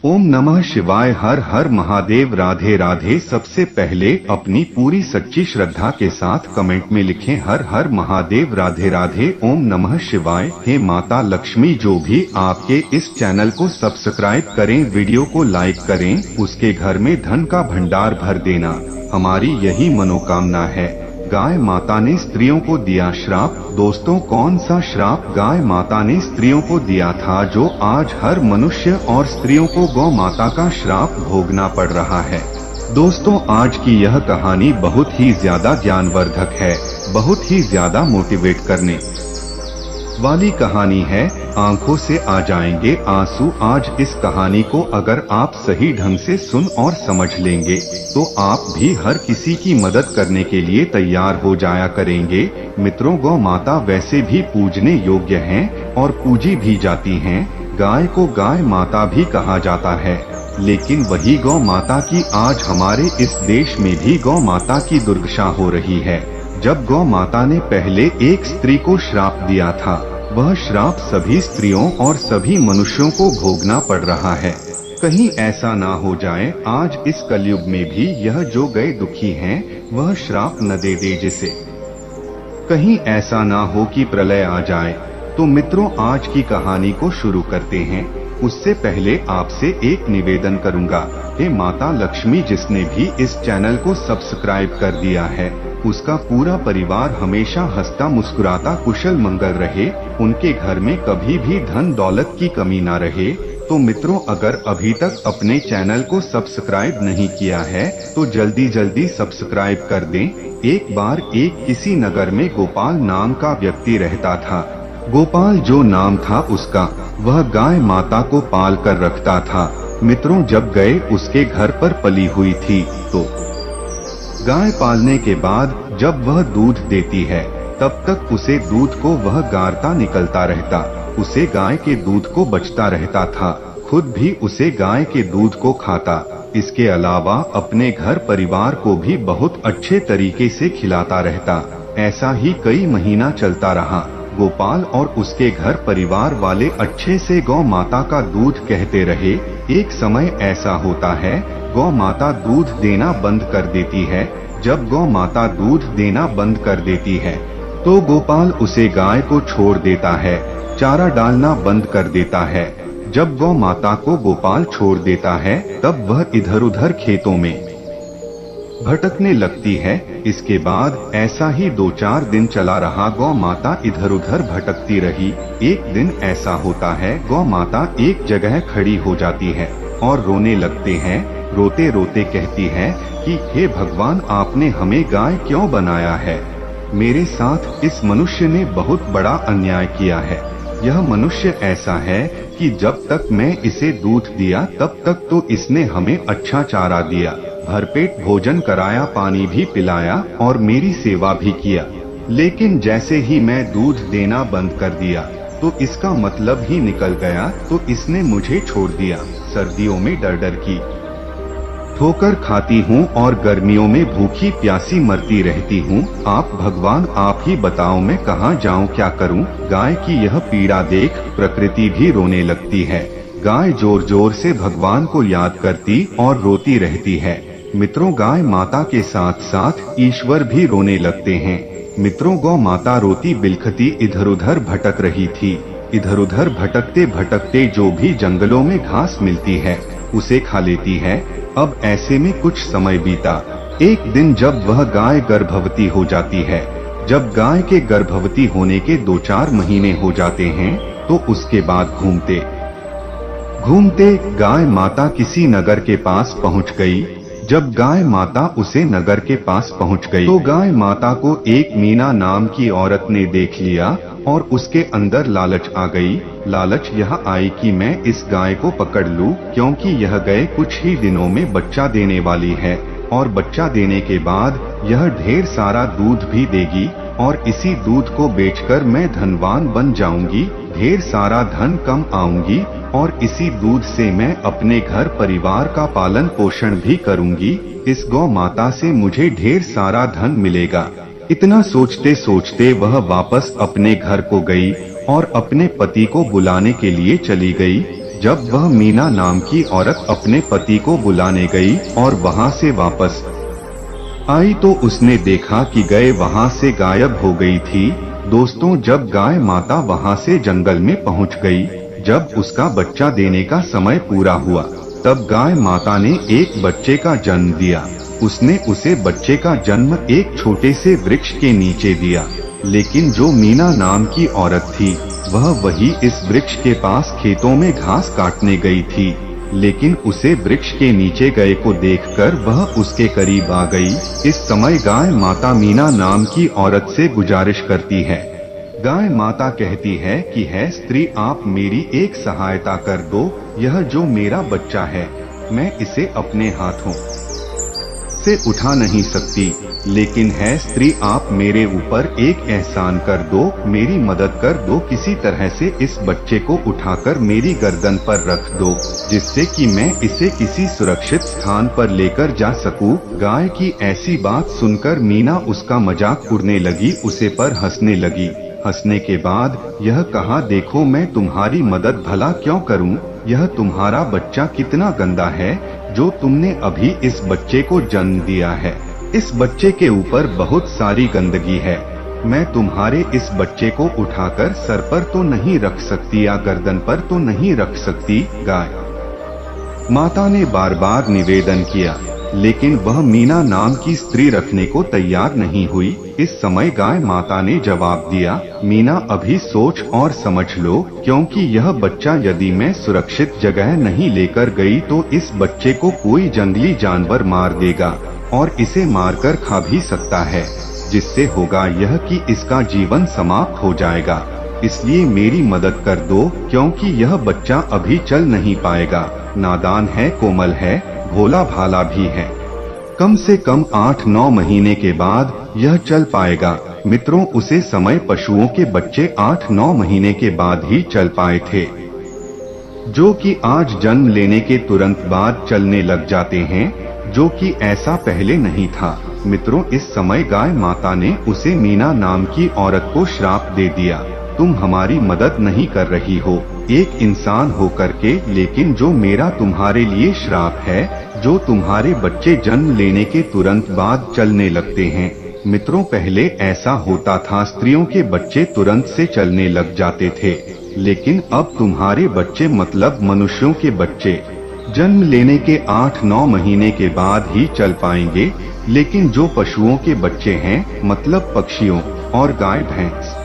ओम नमः शिवाय। हर हर महादेव। राधे राधे। सबसे पहले अपनी पूरी सच्ची श्रद्धा के साथ कमेंट में लिखें हर हर महादेव। राधे राधे। ओम नमः शिवाय। हे माता लक्ष्मी, जो भी आपके इस चैनल को सब्सक्राइब करें, वीडियो को लाइक करें, उसके घर में धन का भंडार भर देना, हमारी यही मनोकामना है। गाय माता ने स्त्रियों को दिया श्राप। दोस्तों, कौन सा श्राप गाय माता ने स्त्रियों को दिया था, जो आज हर मनुष्य और स्त्रियों को गौ माता का श्राप भोगना पड़ रहा है? दोस्तों, आज की यह कहानी बहुत ही ज्यादा ज्ञानवर्धक है, बहुत ही ज्यादा मोटिवेट करने वाली कहानी है। आंखों से आ जाएंगे आंसू। आज इस कहानी को अगर आप सही ढंग से सुन और समझ लेंगे तो आप भी हर किसी की मदद करने के लिए तैयार हो जाया करेंगे। मित्रों, गौ माता वैसे भी पूजने योग्य हैं और पूजी भी जाती हैं। गाय को गाय माता भी कहा जाता है, लेकिन वही गौ माता की आज हमारे इस देश में भी गौ माता की दुर्दशा हो रही है। जब गौ माता ने पहले एक स्त्री को श्राप दिया था, वह श्राप सभी स्त्रियों और सभी मनुष्यों को भोगना पड़ रहा है। कहीं ऐसा ना हो जाए आज इस कलयुग में भी यह जो गए दुखी हैं, वह श्राप न दे दे जिसे। कहीं ऐसा ना हो कि प्रलय आ जाए। तो मित्रों, आज की कहानी को शुरू करते हैं। उससे पहले आपसे एक निवेदन करूंगा। हे माता लक्ष्मी, जिसने भी इस चैनल को सब्सक्राइब कर दिया है, उसका पूरा परिवार हमेशा हंसता मुस्कुराता कुशल मंगल रहे, उनके घर में कभी भी धन दौलत की कमी ना रहे। तो मित्रों, अगर अभी तक अपने चैनल को सब्सक्राइब नहीं किया है तो जल्दी जल्दी सब्सक्राइब कर दें। एक बार एक किसी नगर में गोपाल नाम का व्यक्ति रहता था। गोपाल जो नाम था उसका, वह गाय माता को पाल कर रखता था। मित्रों, जब गए उसके घर पर पली हुई थी, तो गाय पालने के बाद जब वह दूध देती है तब तक उसे दूध को वह गारता निकलता रहता, उसे गाय के दूध को बचता रहता था, खुद भी उसे गाय के दूध को खाता। इसके अलावा अपने घर परिवार को भी बहुत अच्छे तरीके से खिलाता रहता। ऐसा ही कई महीना चलता रहा। गोपाल और उसके घर परिवार वाले अच्छे से गौ माता का दूध कहते रहे। एक समय ऐसा होता है, गौ माता दूध देना बंद कर देती है। जब गौ माता दूध देना बंद कर देती है तो गोपाल उसे गाय को छोड़ देता है, चारा डालना बंद कर देता है। जब गौ माता को गोपाल छोड़ देता है तब वह इधर उधर खेतों में भटकने लगती है। इसके बाद ऐसा ही 2-4 दिन चला रहा। गौ माता इधर उधर भटकती रही। एक दिन ऐसा होता है, गौ माता एक जगह खड़ी हो जाती है और रोने लगते हैं। रोते रोते कहती है कि हे भगवान, आपने हमें गाय क्यों बनाया है? मेरे साथ इस मनुष्य ने बहुत बड़ा अन्याय किया है। यह मनुष्य ऐसा है कि जब तक मैं इसे दूध दिया तब तक तो इसने हमें अच्छा चारा दिया, भरपेट भोजन कराया, पानी भी पिलाया और मेरी सेवा भी किया। लेकिन जैसे ही मैं दूध देना बंद कर दिया तो इसका मतलब ही निकल गया, तो इसने मुझे छोड़ दिया। सर्दियों में डर डर की ठोकर खाती हूँ और गर्मियों में भूखी प्यासी मरती रहती हूँ। आप भगवान, आप ही बताओ मैं कहाँ जाऊँ, क्या करूँ? गाय की यह पीड़ा देख प्रकृति भी रोने लगती है। गाय जोर जोर से भगवान को याद करती और रोती रहती है। मित्रों, गाय माता के साथ साथ ईश्वर भी रोने लगते हैं। मित्रों, गौ माता रोती बिलखती इधर उधर भटक रही थी। इधर उधर भटकते भटकते जो भी जंगलों में घास मिलती है उसे खा लेती है। अब ऐसे में कुछ समय बीता। एक दिन जब वह गाय गर्भवती हो जाती है, जब गाय के गर्भवती होने के 2-4 महीने हो जाते हैं तो उसके बाद घूमते घूमते गाय माता किसी नगर के पास पहुंच गई। जब गाय माता उसे नगर के पास पहुंच गई तो गाय माता को एक मीना नाम की औरत ने देख लिया और उसके अंदर लालच आ गई। लालच यह आई कि मैं इस गाय को पकड़ लूं, क्योंकि यह गए कुछ ही दिनों में बच्चा देने वाली है और बच्चा देने के बाद यह ढेर सारा दूध भी देगी और इसी दूध को बेचकर मैं धनवान बन जाऊंगी, ढेर सारा धन कम आऊंगी और इसी दूध से मैं अपने घर परिवार का पालन पोषण भी करूंगी। इस गौ माता से मुझे ढेर सारा धन मिलेगा। इतना सोचते सोचते वह वापस अपने घर को गई और अपने पति को बुलाने के लिए चली गई। जब वह मीना नाम की औरत अपने पति को बुलाने गई और वहां से वापस आई तो उसने देखा कि गाय वहां से गायब हो गई थी। दोस्तों, जब गाय माता वहां से जंगल में पहुंच गई, जब उसका बच्चा देने का समय पूरा हुआ, तब गाय माता ने एक बच्चे का जन्म दिया। उसने उसे बच्चे का जन्म एक छोटे से वृक्ष के नीचे दिया। लेकिन जो मीना नाम की औरत थी, वह वही इस वृक्ष के पास खेतों में घास काटने गई थी। लेकिन उसे वृक्ष के नीचे गए को देखकर वह उसके करीब आ गई। इस समय गाय माता मीना नाम की औरत से गुजारिश करती है। गाय माता कहती है कि है स्त्री, आप मेरी एक सहायता कर दो। यह जो मेरा बच्चा है, मैं इसे अपने हाथों से उठा नहीं सकती, लेकिन है स्त्री, आप मेरे ऊपर एक एहसान कर दो, मेरी मदद कर दो। किसी तरह से इस बच्चे को उठाकर मेरी गर्दन पर रख दो, जिससे कि मैं इसे किसी सुरक्षित स्थान पर लेकर जा सकूं। गाय की ऐसी बात सुनकर मीना उसका मजाक उड़ने लगी, उसे पर हंसने लगी। हंसने के बाद यह कहा, देखो मैं तुम्हारी मदद भला क्यों करूं? यह तुम्हारा बच्चा कितना गंदा है जो तुमने अभी इस बच्चे को जन्म दिया है। इस बच्चे के ऊपर बहुत सारी गंदगी है। मैं तुम्हारे इस बच्चे को उठाकर सर पर तो नहीं रख सकती या गर्दन पर तो नहीं रख सकती। गाय माता ने बार बार निवेदन किया, लेकिन वह मीना नाम की स्त्री रखने को तैयार नहीं हुई। इस समय गाय माता ने जवाब दिया, मीना अभी सोच और समझ लो, क्योंकि यह बच्चा यदि मैं सुरक्षित जगह नहीं लेकर गई तो इस बच्चे को कोई जंगली जानवर मार देगा और इसे मारकर खा भी सकता है, जिससे होगा यह कि इसका जीवन समाप्त हो जाएगा। इसलिए मेरी मदद कर दो, क्योंकि यह बच्चा अभी चल नहीं पाएगा, नादान है, कोमल है, भोला भाला भी है। कम से कम 8-9 महीने के बाद यह चल पाएगा। मित्रों, उसे समय पशुओं के बच्चे 8-9 महीने के बाद ही चल पाए थे, जो कि आज जन्म लेने के तुरंत बाद चलने लग जाते हैं, जो कि ऐसा पहले नहीं था। मित्रों, इस समय गाय माता ने उसे मीना नाम की औरत को श्राप दे दिया, तुम हमारी मदद नहीं कर रही हो एक इंसान होकर के, लेकिन जो मेरा तुम्हारे लिए श्राप है, जो तुम्हारे बच्चे जन्म लेने के तुरंत बाद चलने लगते हैं। मित्रों, पहले ऐसा होता था, स्त्रियों के बच्चे तुरंत से चलने लग जाते थे, लेकिन अब तुम्हारे बच्चे मतलब मनुष्यों के बच्चे जन्म लेने के 8-9 महीने के बाद ही चल पाएंगे। लेकिन जो पशुओं के बच्चे हैं, मतलब पक्षियों और गाय भैंस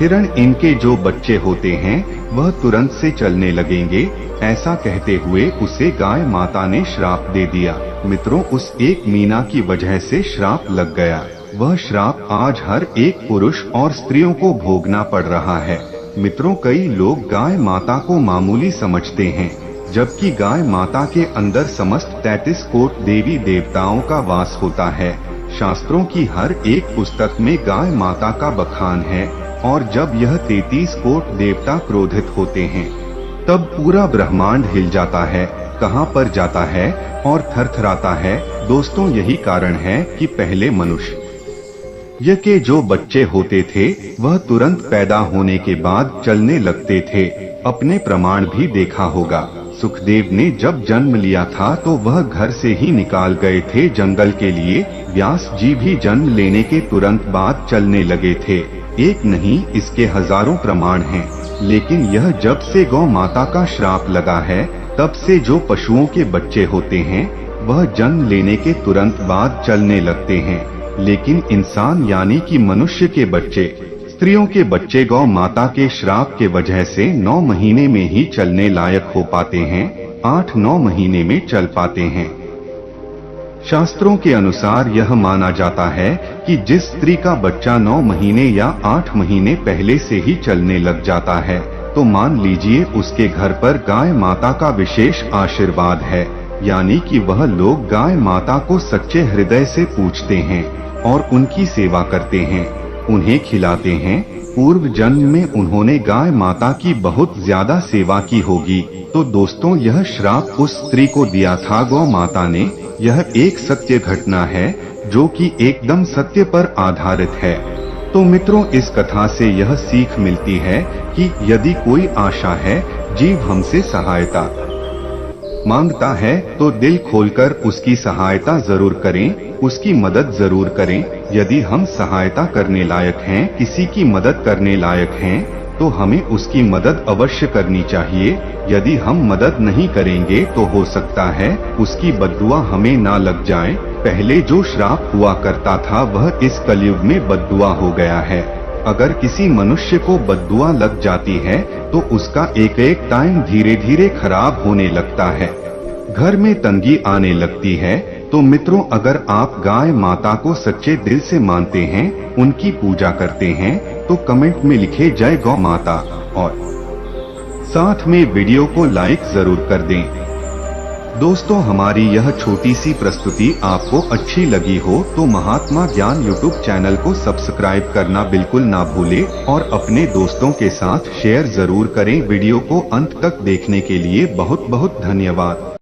हिरण, इनके जो बच्चे होते हैं वह तुरंत से चलने लगेंगे। ऐसा कहते हुए उसे गाय माता ने श्राप दे दिया। मित्रों, उस एक मीना की वजह से श्राप लग गया। वह श्राप आज हर एक पुरुष और स्त्रियों को भोगना पड़ रहा है। मित्रों, कई लोग गाय माता को मामूली समझते हैं, जबकि गाय माता के अंदर समस्त 33 कोट देवी देवताओं का वास होता है। शास्त्रों की हर एक पुस्तक में गाय माता का बखान है, और जब यह 33 कोट देवता क्रोधित होते हैं, तब पूरा ब्रह्मांड हिल जाता है, कहां पर जाता है और थरथराता है। दोस्तों, यही कारण है कि पहले मनुष्य के जो बच्चे होते थे वह तुरंत पैदा होने के बाद चलने लगते थे। अपने प्रमाण भी देखा होगा। सुखदेव ने जब जन्म लिया था तो वह घर से ही निकाल गए थे जंगल के लिए। व्यास जी भी जन्म लेने के तुरंत बाद चलने लगे थे। एक नहीं, इसके हजारों प्रमाण हैं। लेकिन यह जब से गौ माता का श्राप लगा है, तब से जो पशुओं के बच्चे होते हैं वह जन्म लेने के तुरंत बाद चलने लगते हैं। लेकिन इंसान यानी कि मनुष्य के बच्चे, स्त्रियों के बच्चे गौ माता के श्राप के वजह से 9 महीने में ही चलने लायक हो पाते हैं, 8-9 महीने में चल पाते हैं। शास्त्रों के अनुसार यह माना जाता है कि जिस स्त्री का बच्चा 9 महीने या 8 महीने पहले से ही चलने लग जाता है, तो मान लीजिए उसके घर पर गाय माता का विशेष आशीर्वाद है, यानी कि वह लोग गाय माता को सच्चे हृदय से पूजते हैं और उनकी सेवा करते हैं, उन्हें खिलाते हैं। पूर्व जन्म में उन्होंने गाय माता की बहुत ज्यादा सेवा की होगी। तो दोस्तों, यह श्राप उस स्त्री को दिया था गौ माता ने। यह एक सत्य घटना है जो कि एकदम सत्य पर आधारित है। तो मित्रों, इस कथा से यह सीख मिलती है कि यदि कोई आशा है, जीव हमसे सहायता मांगता है तो दिल खोलकर उसकी सहायता जरूर करें, उसकी मदद जरूर करें। यदि हम सहायता करने लायक हैं, किसी की मदद करने लायक हैं, तो हमें उसकी मदद अवश्य करनी चाहिए। यदि हम मदद नहीं करेंगे तो हो सकता है उसकी बद्दुआ हमें ना लग जाए। पहले जो श्राप हुआ करता था वह इस कलयुग में बद्दुआ हो गया है। अगर किसी मनुष्य को बद्दुआ लग जाती है तो उसका एक एक टाइम धीरे धीरे खराब होने लगता है, घर में तंगी आने लगती है। तो मित्रों, अगर आप गाय माता को सच्चे दिल से मानते हैं, उनकी पूजा करते हैं, तो कमेंट में लिखे जय गौ माता और साथ में वीडियो को लाइक जरूर कर दें। दोस्तों, हमारी यह छोटी सी प्रस्तुति आपको अच्छी लगी हो तो महात्मा ज्ञान यूट्यूब चैनल को सब्सक्राइब करना बिल्कुल ना भूले और अपने दोस्तों के साथ शेयर जरूर करें। वीडियो को अंत तक देखने के लिए बहुत बहुत धन्यवाद।